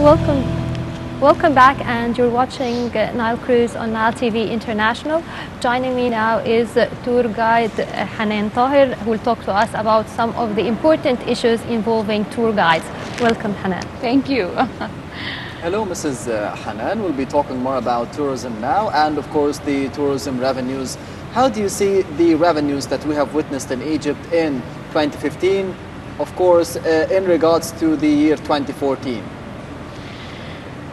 Welcome, welcome back, and you're watching Nile Cruise on Nile TV International. Joining me now is tour guide Hanan Taher, who will talk to us about some of the important issues involving tour guides. Welcome, Hanan. Thank you. Hello, Mrs. Hanan. We'll be talking more about tourism now and, of course, the tourism revenues. How do you see the revenues that we have witnessed in Egypt in 2015, of course, in regards to the year 2014?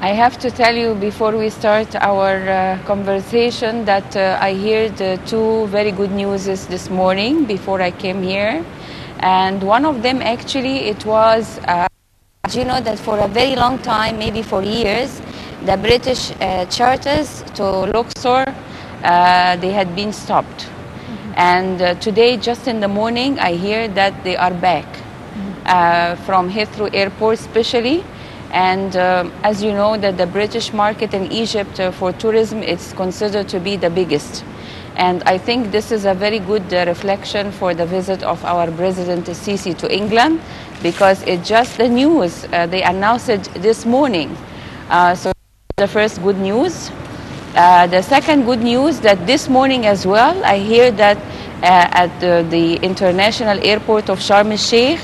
I have to tell you before we start our conversation that I heard two very good news this morning before I came here. And one of them actually, it was, you know that for a very long time, maybe for years, the British charters to Luxor, they had been stopped. And today, just in the morning, I hear that they are back from Heathrow Airport especially. And as you know, that the British market in Egypt for tourism is considered to be the biggest. And I think this is a very good reflection for the visit of our President Sisi to England, because it's just the news. They announced it this morning. So the first good news. The second good news that this morning as well, I hear that at the international airport of Sharm el-Sheikh,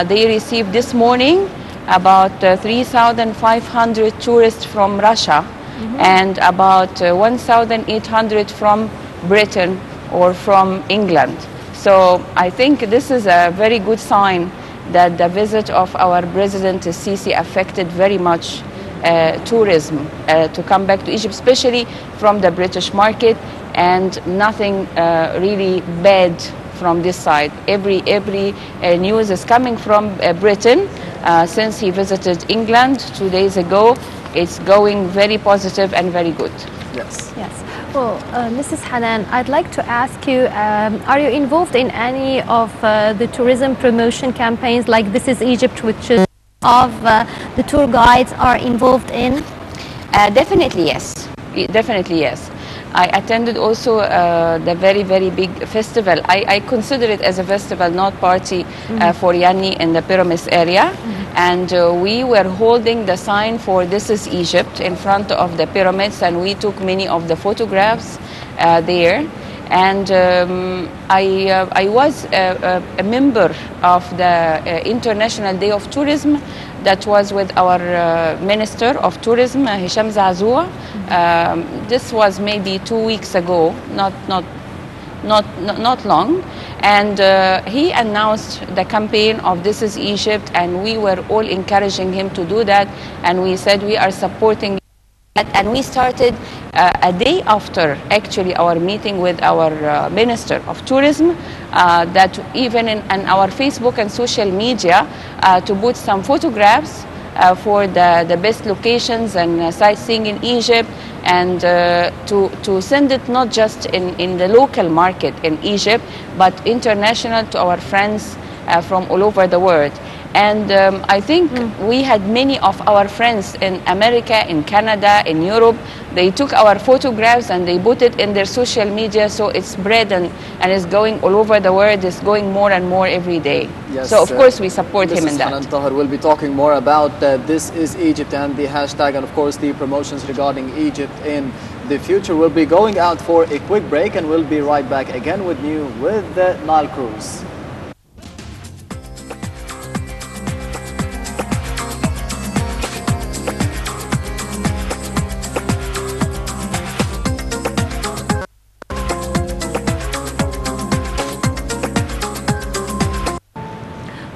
they received this morning about 3,500 tourists from Russia and about 1,800 from Britain or from England. So I think this is a very good sign that the visit of our President Sisi affected very much tourism to come back to Egypt, especially from the British market, and nothing really bad from this side. Every news is coming from Britain. Since he visited England 2 days ago, it's going very positive and very good. Yes. Yes. Well, Mrs. Hanan, I'd like to ask you, are you involved in any of the tourism promotion campaigns like This is Egypt, which is of the tour guides are involved in? Definitely yes. Definitely yes. I attended also the very, very big festival. I consider it as a festival, not party, for Yanni in the Pyramids area. And we were holding the sign for This is Egypt in front of the pyramids, and we took many of the photographs there. And I was a member of the International Day of Tourism that was with our Minister of Tourism, Hisham Zazua. This was maybe 2 weeks ago, not long. And he announced the campaign of This is Egypt, and we were all encouraging him to do that. And we said we are supporting. And we started a day after actually our meeting with our Minister of Tourism, that even in our Facebook and social media to put some photographs for the best locations and sightseeing in Egypt, and to send it not just in the local market in Egypt, but international to our friends from all over the world. And I think we had many of our friends in America, in Canada, in Europe. They took our photographs and they put it in their social media, so it's spread and it's going all over the world. It's going more and more every day. Yes, so of course we support him in that. Hanan Taher will be talking more about This is Egypt and the hashtag, and of course the promotions regarding Egypt in the future. We'll be going out for a quick break, and we'll be right back again with you with the Nile Cruise.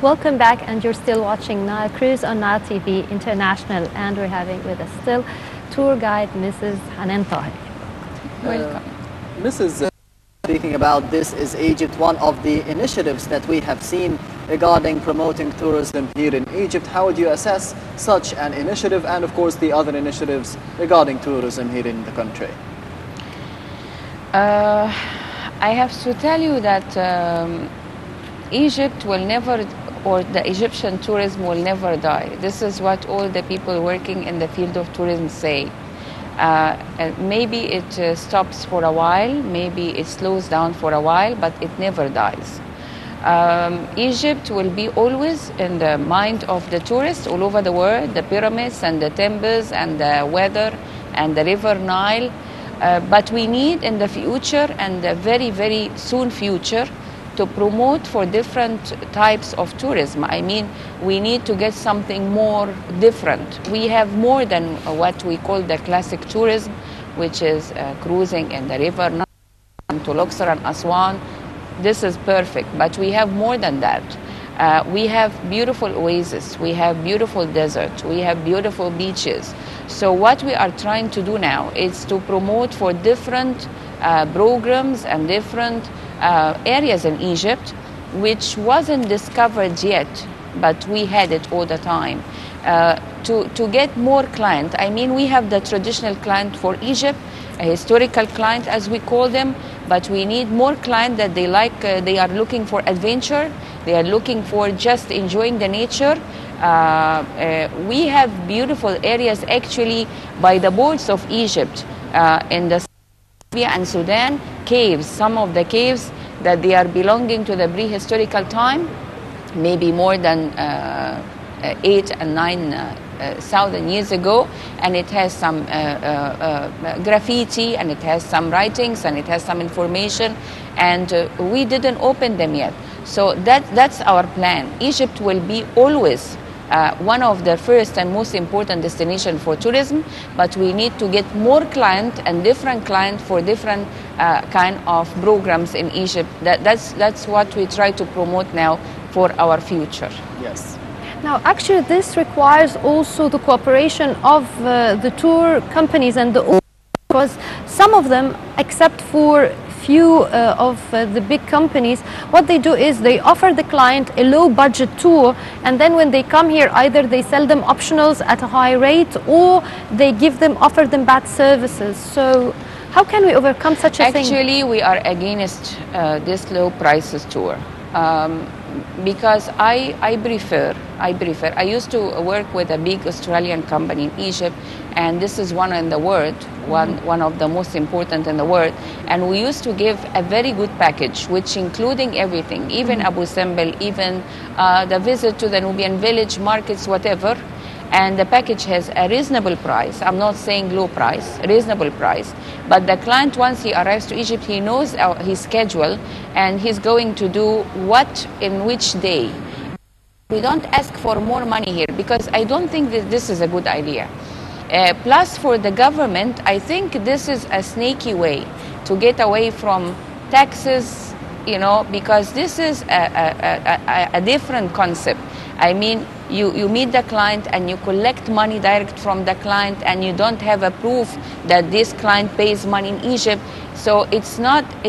Welcome back, and you're still watching Nile Cruise on Nile TV International, and we're having with us still tour guide Mrs. Hanan Taher. Welcome. Mrs. Speaking about This is Egypt, one of the initiatives that we have seen regarding promoting tourism here in Egypt, how would you assess such an initiative and of course the other initiatives regarding tourism here in the country? I have to tell you that Egypt will never, or the Egyptian tourism will never die. This is what all the people working in the field of tourism say. Maybe it stops for a while, maybe it slows down for a while, but it never dies. Egypt will be always in the mind of the tourists all over the world, the pyramids and the temples and the weather and the river Nile. But we need in the future and the very, very soon future to promote for different types of tourism. I mean, we need to get something more different. We have more than what we call the classic tourism, which is cruising in the river Nile to Luxor and Aswan. This is perfect, but we have more than that. We have beautiful oases, we have beautiful desert, we have beautiful beaches. So what we are trying to do now is to promote for different programs and different areas in Egypt, which wasn't discovered yet, but we had it all the time. To get more clients. I mean, we have the traditional client for Egypt, a historical client as we call them, but we need more clients that they like, they are looking for adventure, they are looking for just enjoying the nature. We have beautiful areas actually by the borders of Egypt, in the and Sudan, caves, some of the caves that they are belonging to the prehistorical time, maybe more than 8 and 9,000 years ago, and it has some graffiti, and it has some writings, and it has some information, and we didn't open them yet. So that's our plan. Egypt will be always one of the first and most important destination for tourism, but we need to get more clients and different clients for different kind of programs in Egypt. That's what we try to promote now for our future. Yes. Now, actually, this requires also the cooperation of the tour companies and the owners, because some of them, except for few of the big companies, what they do is they offer the client a low budget tour, and then when they come here, either they sell them optionals at a high rate, or they offer them bad services. So how can we overcome such a thing? Actually, we are against this low prices tour. Because I prefer, I used to work with a big Australian company in Egypt, and this is one in the world, one of the most important in the world, and we used to give a very good package, which including everything, even Abu Simbel, even the visit to the Nubian village, markets, whatever, and the package has a reasonable price. I'm not saying low price, reasonable price. But the client, once he arrives to Egypt, he knows his schedule, and he's going to do what in which day. We don't ask for more money here, because I don't think that this is a good idea. Plus, for the government, I think this is a snaky way to get away from taxes, you know, because this is a different concept. I mean, you meet the client and you collect money direct from the client, and you don't have a proof that this client pays money in Egypt. So it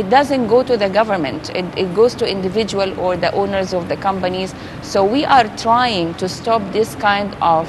doesn't go to the government, it goes to individual or the owners of the companies. So we are trying to stop this kind of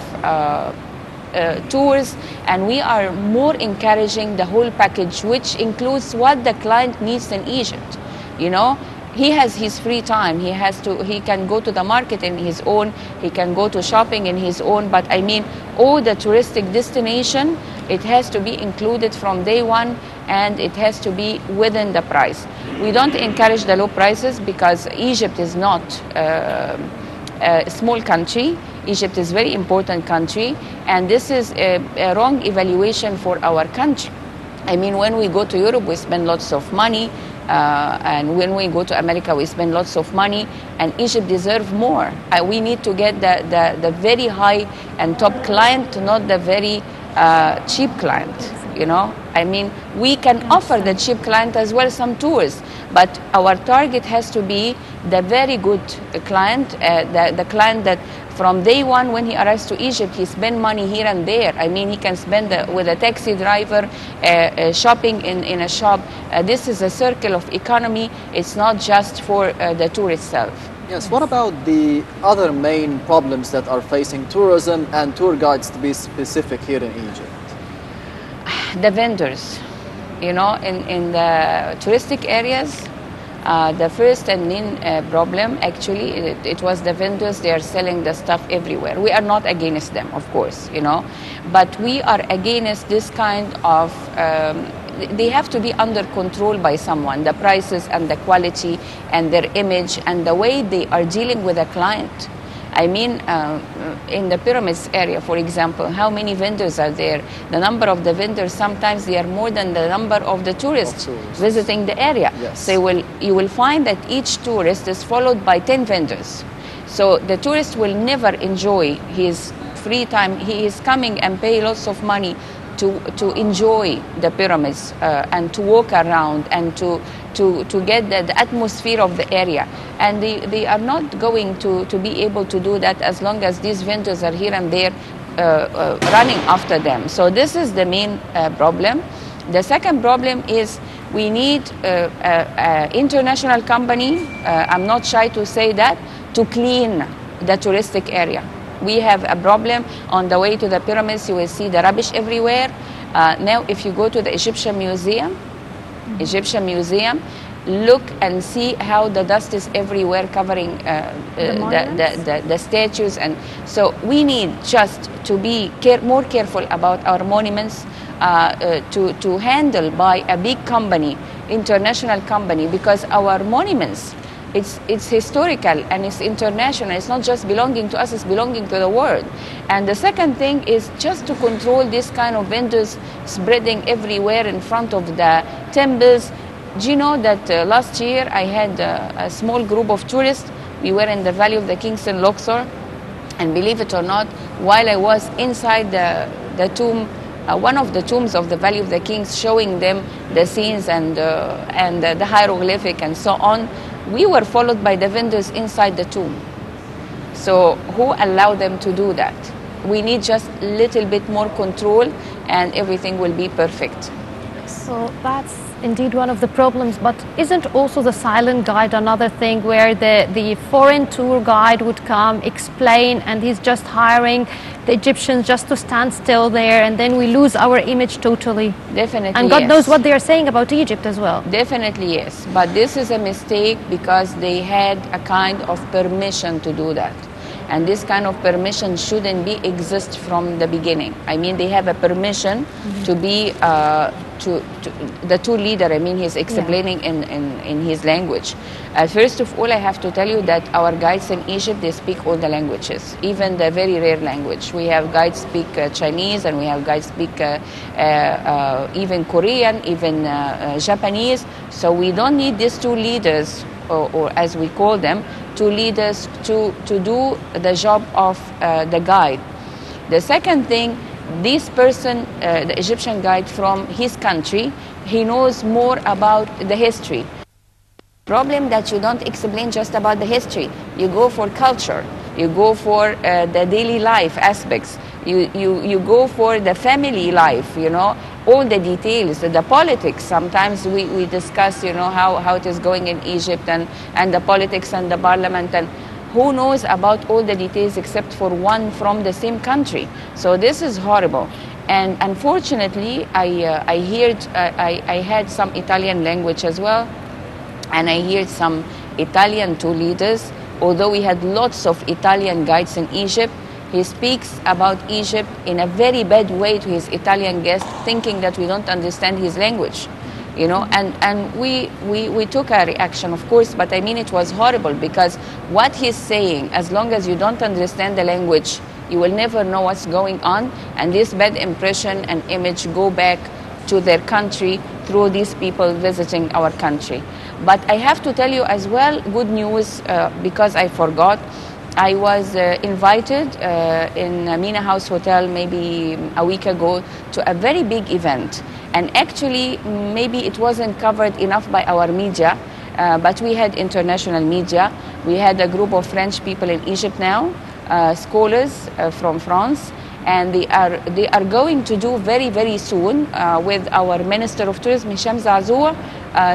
tours, and we are more encouraging the whole package, which includes what the client needs in Egypt, you know. He has his free time. He can go to the market in his own. He can go to shopping in his own. But I mean, all the touristic destination, it has to be included from day one, and it has to be within the price. We don't encourage the low prices because Egypt is not a small country. Egypt is a very important country, and this is a wrong evaluation for our country. I mean, when we go to Europe, we spend lots of money. And when we go to America, we spend lots of money, and Egypt deserves more. We need to get the very high and top client, not the very cheap client, you know. I mean, we can offer the cheap client as well some tours, but our target has to be the very good client, the client that from day one when he arrives to Egypt, he spends money here and there. I mean, he can spend with a taxi driver, shopping in a shop. This is a circle of economy. It's not just for the tour itself. Yes, what about the other main problems that are facing tourism and tour guides, to be specific, here in Egypt? The vendors, you know, in the touristic areas, the first and main problem, actually, it was the vendors. They are selling the stuff everywhere. We are not against them, of course, you know, but we are against this kind of they have to be under control by someone, the prices and the quality and their image and the way they are dealing with a client. I mean, in the pyramids area, for example, how many vendors are there? The number of the vendors, sometimes they are more than the number of the tourists visiting the area. Yes. So you will find that each tourist is followed by 10 vendors. So the tourist will never enjoy his free time. He is coming and pay lots of money to enjoy the pyramids and to walk around and to get the atmosphere of the area. And they are not going to be able to do that as long as these vendors are here and there running after them. So this is the main problem. The second problem is we need an international company, I'm not shy to say that, to clean the touristic area. We have a problem on the way to the pyramids. You will see the rubbish everywhere. Now, if you go to the Egyptian Museum, look and see how the dust is everywhere covering the statues. And so we need just to be more careful about our monuments, to handle by a big company, international company, because our monuments, it's historical and it's international. It's not just belonging to us, it's belonging to the world. And the second thing is just to control this kind of vendors spreading everywhere in front of the temples. Do you know that last year I had a small group of tourists. We were in the Valley of the Kings in Luxor, and believe it or not, while I was inside the tomb, one of the tombs of the Valley of the Kings, showing them the scenes and the hieroglyphic and so on, we were followed by the vendors inside the tomb. So who allowed them to do that? We need just a little bit more control and everything will be perfect. So that's indeed one of the problems, but isn't also the silent guide another thing, where the foreign tour guide would come, explain, and he's just hiring the Egyptians just to stand still there, and then we lose our image totally? Definitely, and God knows what they are saying about Egypt as well. Definitely, yes. But this is a mistake because they had a kind of permission to do that. And this kind of permission shouldn't exist from the beginning. I mean, they have a permission to be the tour leader. I mean, he's explaining in his language. First of all, I have to tell you that our guides in Egypt, they speak all the languages, even the very rare language. We have guides speak Chinese, and we have guides speak even Korean, even Japanese. So we don't need these two leaders, or as we call them, to lead us to do the job of the guide. The second thing, this person, the Egyptian guide from his country, he knows more about the history. Problem that you don't explain just about the history. You go for culture. You go for the daily life aspects. You go for the family life, you know, all the details, the politics. Sometimes we discuss, you know, how it is going in Egypt and the politics and the parliament, and who knows about all the details except for one from the same country. So this is horrible. And unfortunately, I had some Italian language as well, and I heard some Italian tour leaders. Although we had lots of Italian guides in Egypt, he speaks about Egypt in a very bad way to his Italian guests, thinking that we don't understand his language, you know. And we took a reaction, of course, but I mean, it was horrible, because what he's saying, as long as you don't understand the language, you will never know what's going on, and this bad impression and image go back to their country through these people visiting our country. But I have to tell you as well, good news, because I forgot. I was invited in Mina House Hotel maybe a week ago to a very big event. And actually, maybe it wasn't covered enough by our media, but we had international media. We had a group of French people in Egypt now, scholars from France, and they are going to do very, very soon with our Minister of Tourism, Hisham Zazoua,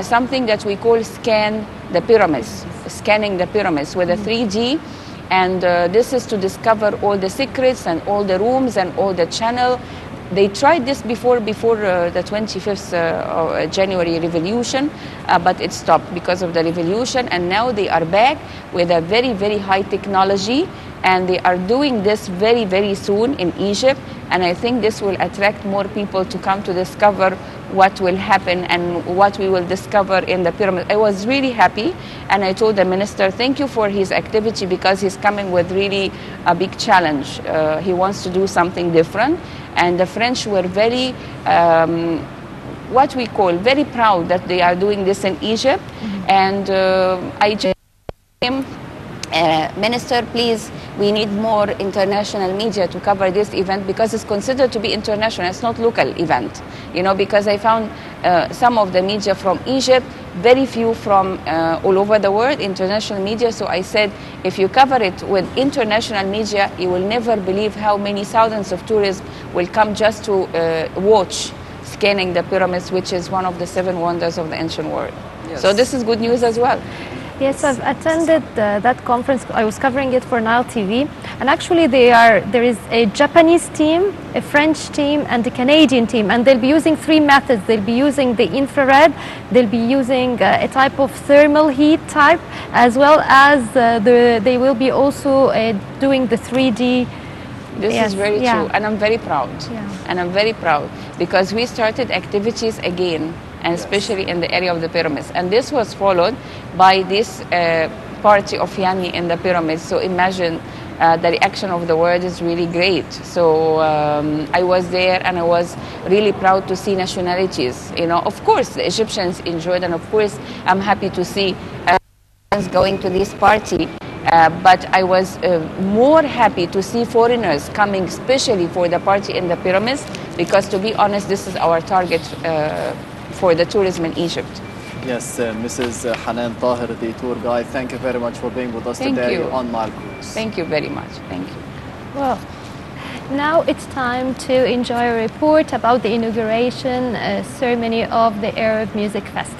something that we call scanning the pyramids with a 3D. And this is to discover all the secrets and all the rooms and all the channel. They tried this before the 25th January revolution, but it stopped because of the revolution. And now they are back with a very, very high technology, and they are doing this very, very soon in Egypt. And I think this will attract more people to come to discover what will happen and what we will discover in the pyramid. I was really happy, and I told the minister, thank you for his activity, because he's coming with really a big challenge. He wants to do something different, and the French were very, what we call, very proud that they are doing this in Egypt. And I just him, Minister, please, we need more international media to cover this event, because it's considered to be international. It's not local event, you know, because I found some of the media from Egypt, very few from all over the world, international media. So I said, if you cover it with international media, you will never believe how many thousands of tourists will come just to watch scanning the pyramids, which is one of the 7 wonders of the ancient world. Yes. So this is good news as well. Yes, I've attended that conference. I was covering it for Nile TV, and actually there is a Japanese team, a French team, and a Canadian team, and they'll be using 3 methods. They'll be using the infrared, they'll be using a type of thermal heat type, as well as they will be also doing the 3D. This Yes, is very yeah. true, and I'm very proud. Yeah. And I'm very proud, because we started activities again, and especially in the area of the pyramids. And this was followed by this party of Yani in the pyramids. So imagine the reaction of the world is really great. So I was there, and I was really proud to see nationalities. You know, of course, the Egyptians enjoyed, and of course, I'm happy to see going to this party. But I was more happy to see foreigners coming, especially for the party in the pyramids, because to be honest, this is our target for the tourism in Egypt. Yes, Mrs. Hanan Taher, the tour guide, thank you very much for being with us today on Nile Cruise. Thank you very much. Thank you. Well, now it's time to enjoy a report about the inauguration ceremony of the Arab Music Festival.